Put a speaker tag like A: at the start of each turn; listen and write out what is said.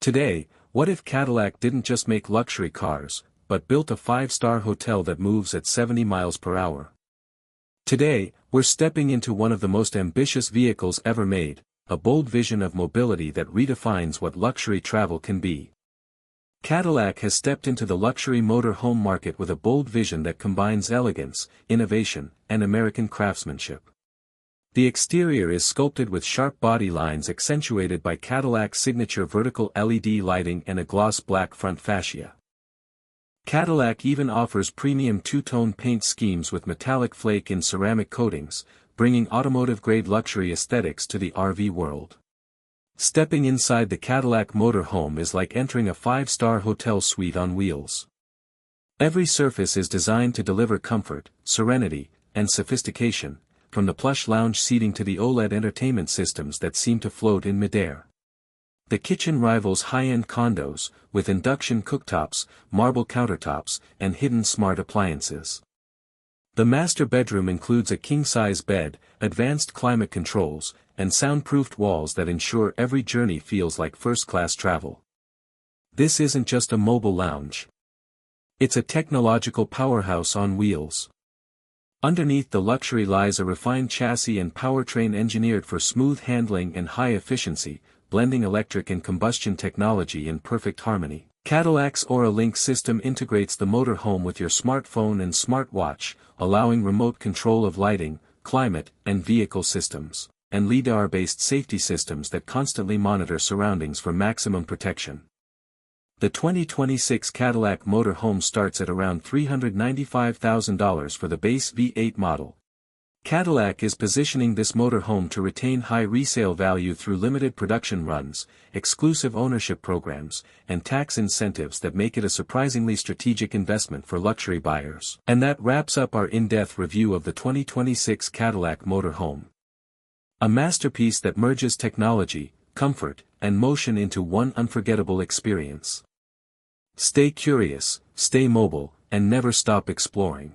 A: Today, what if Cadillac didn't just make luxury cars, but built a 5-star hotel that moves at 70 miles per hour? Today, we're stepping into one of the most ambitious vehicles ever made, a bold vision of mobility that redefines what luxury travel can be. Cadillac has stepped into the luxury motor home market with a bold vision that combines elegance, innovation, and American craftsmanship. The exterior is sculpted with sharp body lines accentuated by Cadillac's signature vertical LED lighting and a gloss black front fascia. Cadillac even offers premium two-tone paint schemes with metallic flake and ceramic coatings, bringing automotive-grade luxury aesthetics to the RV world. Stepping inside the Cadillac Motorhome is like entering a 5-star hotel suite on wheels. Every surface is designed to deliver comfort, serenity, and sophistication, from the plush lounge seating to the OLED entertainment systems that seem to float in midair. The kitchen rivals high-end condos, with induction cooktops, marble countertops, and hidden smart appliances. The master bedroom includes a king-size bed, advanced climate controls, and soundproofed walls that ensure every journey feels like first-class travel. This isn't just a mobile lounge. It's a technological powerhouse on wheels. Underneath the luxury lies a refined chassis and powertrain engineered for smooth handling and high efficiency, blending electric and combustion technology in perfect harmony. Cadillac's Aura Link system integrates the motorhome with your smartphone and smartwatch, allowing remote control of lighting, climate, and vehicle systems, and LiDAR-based safety systems that constantly monitor surroundings for maximum protection. The 2026 Cadillac Motorhome starts at around $395,000 for the base V8 model. Cadillac is positioning this motorhome to retain high resale value through limited production runs, exclusive ownership programs, and tax incentives that make it a surprisingly strategic investment for luxury buyers. And that wraps up our in-depth review of the 2026 Cadillac Motorhome. A masterpiece that merges technology, comfort, and motion into one unforgettable experience. Stay curious, stay mobile, and never stop exploring.